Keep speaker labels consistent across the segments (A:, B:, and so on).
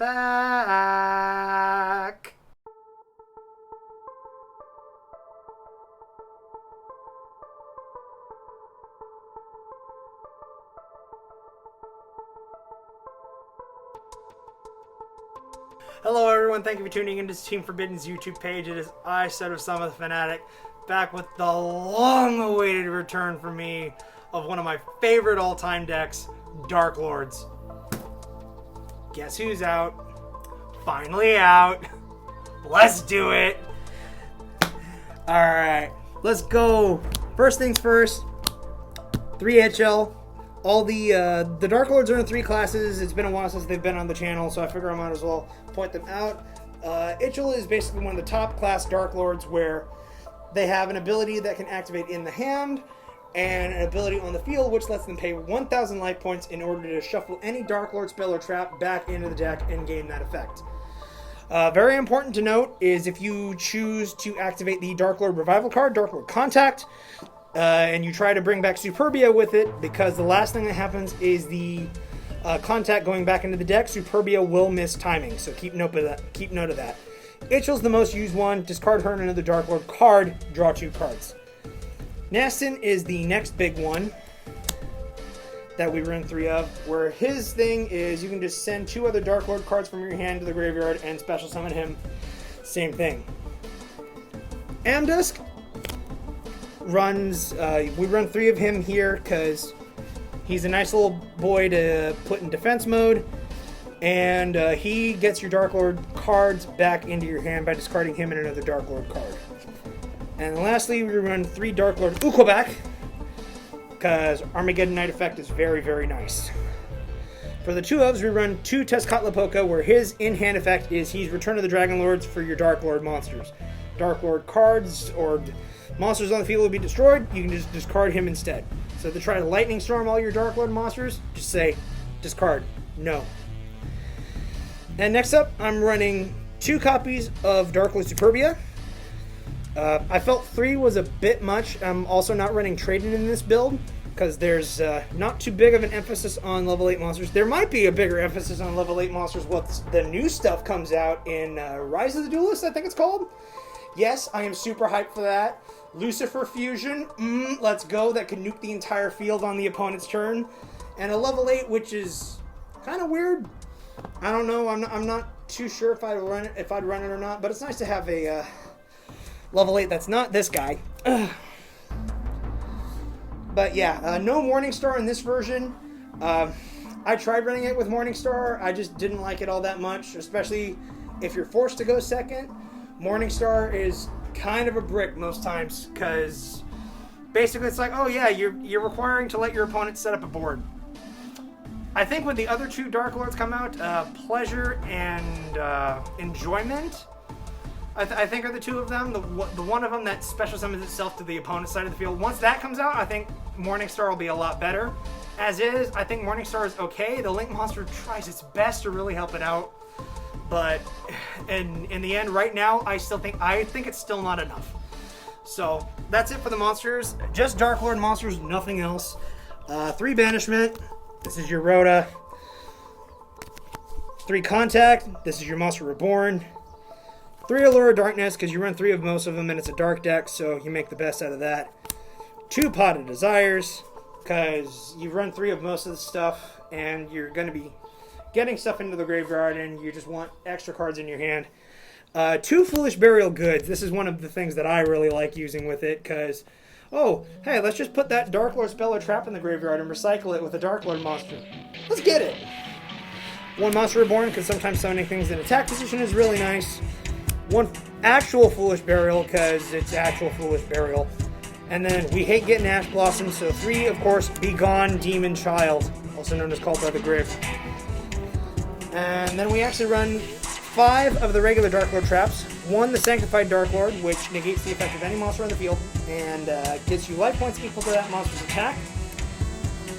A: back. Hello everyone, thank you for tuning into Team Forbidden's YouTube page. It is I, Set of Sama the Fanatic, back with the long-awaited return for me of one of my favorite all-time decks, Dark Lords. Guess who's out? Finally out. Let's do it. Alright, let's go. First things first, 3HL. All the Dark Lords are in 3 classes. It's been a while since they've been on the channel, so I figure I might as well point them out. Ichil is basically one of the top class Dark Lords where they have an ability that can activate in the hand and an ability on the field which lets them pay 1,000 life points in order to shuffle any Dark Lord spell or trap back into the deck and gain that effect. Very important to note is if you choose to activate the Dark Lord Revival card, Dark Lord Contact, and you try to bring back Superbia with it, because the last thing that happens is the Contact going back into the deck, Superbia will miss timing, so keep note of that. Ichil's the most used one. Discard her and another Dark Lord card, draw 2 cards. Nastin is the next big one that we run 3 of, where his thing is you can just send 2 other Dark Lord cards from your hand to the graveyard and special summon him. Same thing. Amdusk runs, we run 3 of him here because he's a nice little boy to put in defense mode, and he gets your Dark Lord cards back into your hand by discarding him and another Dark Lord card. And lastly, we run 3 Dark Lord Ukobak because Armageddon Night effect is very, very nice. For the 2 ofs, we run 2 Tezcatlipoca, where his in-hand effect is he's Return of the Dragon Lords for your Dark Lord monsters. Dark Lord cards or monsters on the field will be destroyed, you can just discard him instead. So to try to Lightning Storm all your Dark Lord monsters, just say, discard, no. And next up, I'm running 2 copies of Dark Lord Superbia. I felt 3 was a bit much. I'm also not running Trading in this build, because there's not too big of an emphasis on level 8 monsters. There might be a bigger emphasis on level 8 monsters once the new stuff comes out in Rise of the Duelist, I think it's called. Yes, I am super hyped for that. Lucifer Fusion, let's go. That could nuke the entire field on the opponent's turn. And a level 8, which is kind of weird. I don't know. I'm not too sure if I'd run it or not. But it's nice to have a level 8 that's not this guy. But yeah, no Morningstar in this version. I tried running it with Morningstar. I just didn't like it all that much, especially if you're forced to go second. Morningstar is kind of a brick most times, because basically it's like, oh yeah, you're requiring to let your opponent set up a board. I think when the other 2 Dark Lords come out, Pleasure and Enjoyment, I think are the 2 of them. The one of them that special summons itself to the opponent's side of the field. Once that comes out, I think Morningstar will be a lot better. As is, I think Morningstar is okay. The Link monster tries its best to really help it out. But in the end, right now, I think it's still not enough. So that's it for the monsters. Just Dark Lord monsters, nothing else. 3 Banishment. This is your Rhoda. 3 Contact. This is your Monster Reborn. 3 Allure of Darkness, because you run 3 of most of them, and it's a dark deck, so you make the best out of that. 2 Pot of Desires, because you run 3 of most of the stuff, and you're going to be getting stuff into the graveyard, and you just want extra cards in your hand. 2 Foolish Burial Goods. This is one of the things that I really like using with it, because, oh, hey, let's just put that Dark Lord spell or trap in the graveyard and recycle it with a Dark Lord monster. Let's get it! 1 Monster Reborn, because sometimes summoning things in attack position is really nice. 1 actual Foolish Burial, because it's actual Foolish Burial. And then we hate getting Ash Blossom, so 3, of course, Begone Demon Child, also known as Called by the Grave. And then we actually run 5 of the regular Dark Lord traps. 1, the Sanctified Dark Lord, which negates the effect of any monster on the field and gives you life points equal to that monster's attack.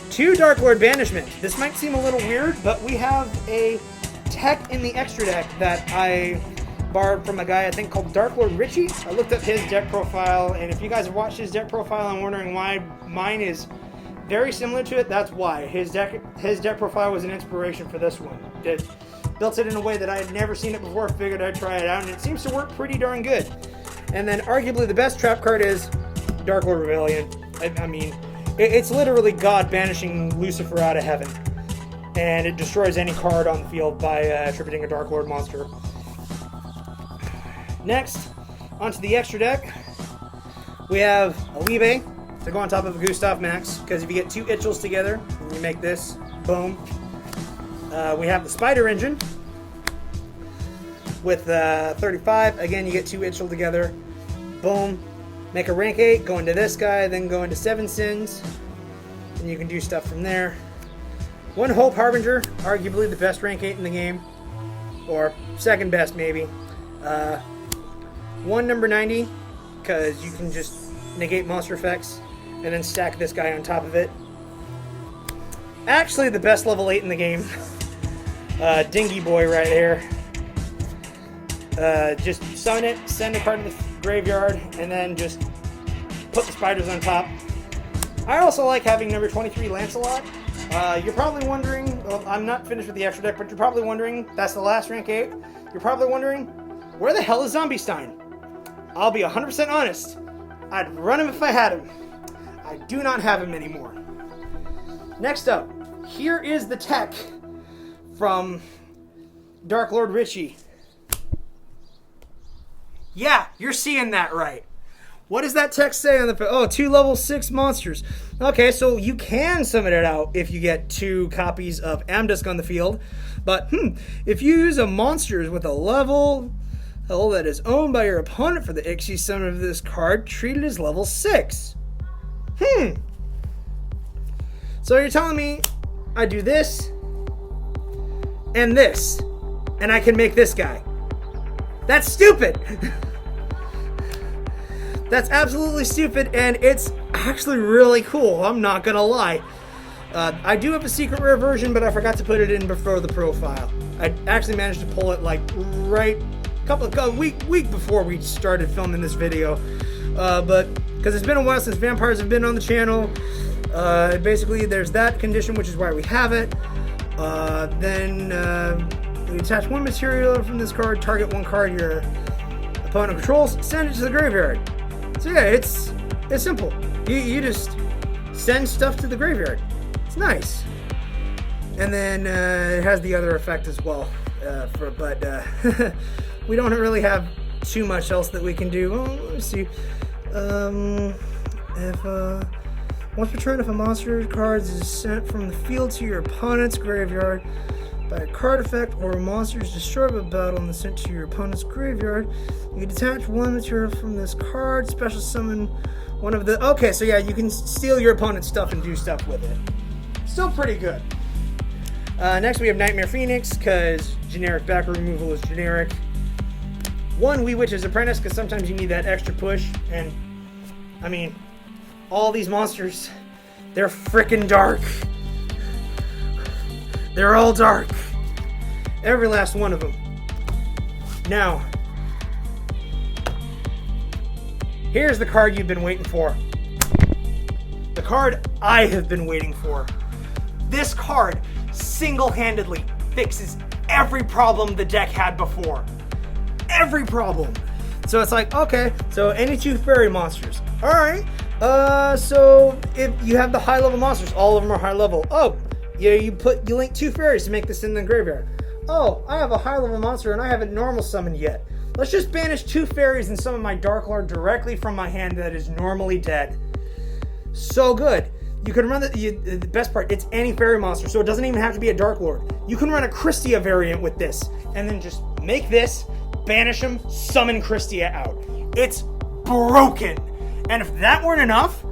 A: 2 Dark Lord Banishment. This might seem a little weird, but we have a tech in the extra deck that I borrowed from a guy I think called Dark Lord Richie. I looked up his deck profile, and if you guys have watched his deck profile and wondering why mine is very similar to it, that's why. His deck profile was an inspiration for this one. built it in a way that I had never seen it before. Figured I'd try it out, and it seems to work pretty darn good. And then arguably the best trap card is Dark Lord Rebellion. I mean, it's literally God banishing Lucifer out of heaven. And it destroys any card on the field by attributing a Dark Lord monster. Next, onto the extra deck, we have Alibe to go on top of a Gustav Max, because if you get 2 Itchels together, you make this, boom. We have the Spider Engine with 35. Again, you get 2 Itchel together, boom. Make a rank 8, go into this guy, then go into 7 Sins, and you can do stuff from there. 1 Hope Harbinger, arguably the best rank 8 in the game, or second best maybe. 1 number 90, because you can just negate monster effects, and then stack this guy on top of it. Actually, the best level 8 in the game. Dingy Boy right here. Just summon it, send a card to the graveyard, and then just put the spiders on top. I also like having number 23 Lancelot. You're probably wondering, well, I'm not finished with the extra deck, but you're probably wondering, that's the last rank 8. You're probably wondering, where the hell is Zombie Stein? I'll be 100% honest. I'd run him if I had him. I do not have him anymore. Next up, here is the tech from Dark Lord Richie. Yeah, you're seeing that right. What does that text say on the... Oh, 2 level 6 monsters. Okay, so you can summon it out if you get 2 copies of Amdusk on the field. But, if you use a monster with a level that is owned by your opponent for the Ixie summon of this card, treat it as level 6. So you're telling me I do this and this, and I can make this guy. That's stupid. That's absolutely stupid, and it's actually really cool. I'm not gonna lie. I do have a secret rare version, but I forgot to put it in before the profile. I actually managed to pull it like right a week before we started filming this video. But because it's been a while since vampires have been on the channel, basically there's that condition, which is why we have it. Then we attach 1 material from this card, target 1 card your opponent controls, send it to the graveyard. So yeah, it's simple. You just send stuff to the graveyard. It's nice. And then it has the other effect as well. But we don't really have too much else that we can do. Oh, let's see. If once per turn, if a monster card is sent from the field to your opponent's graveyard by a card effect, or a monster is destroyed by battle and sent to your opponent's graveyard, you detach 1 material from this card, special summon one of the... Okay, so yeah, you can steal your opponent's stuff and do stuff with it. Still pretty good. Next we have Nightmare Phoenix, because generic back removal is generic. 1 Wee Witch's Apprentice, because sometimes you need that extra push, and I mean, all these monsters, they're frickin' dark. They're all dark. Every last one of them. Now, here's the card you've been waiting for. The card I have been waiting for. This card single-handedly fixes every problem the deck had before. Every problem. So it's like, okay, so any 2 fairy monsters. Alright, so if you have the high-level monsters, all of them are high-level. Oh, yeah, you link 2 fairies to make this in the graveyard. Oh, I have a high-level monster and I haven't normal summoned yet. Let's just banish 2 fairies and summon my Dark Lord directly from my hand that is normally dead. So good. You can run the best part, it's any fairy monster, so it doesn't even have to be a Dark Lord. You can run a Christia variant with this, and then just make this, banish him, summon Christia out. It's broken. And if that weren't enough,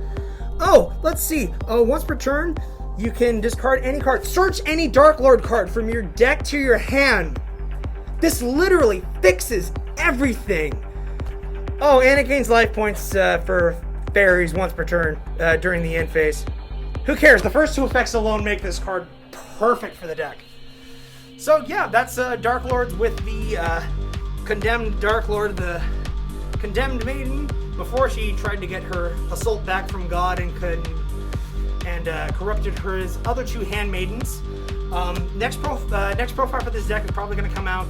A: oh, let's see. Once per turn, you can discard any card. Search any Dark Lord card from your deck to your hand. This literally fixes everything. Oh, and it gains life points for fairies once per turn during the end phase. Who cares? The first 2 effects alone make this card perfect for the deck. So yeah, that's Dark Lords with the condemned Dark Lord, the condemned maiden, before she tried to get her assault back from God and corrupted her other 2 handmaidens. Next profile for this deck is probably going to come out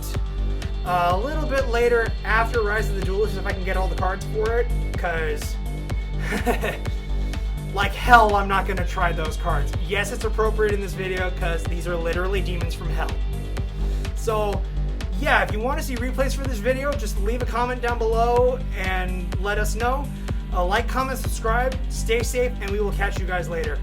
A: a little bit later after Rise of the Duelists if I can get all the cards for it, because like hell I'm not going to try those cards. Yes, it's appropriate in this video because these are literally demons from hell. So yeah, if you want to see replays for this video, just leave a comment down below and let us know. Like, comment, subscribe, stay safe, and we will catch you guys later.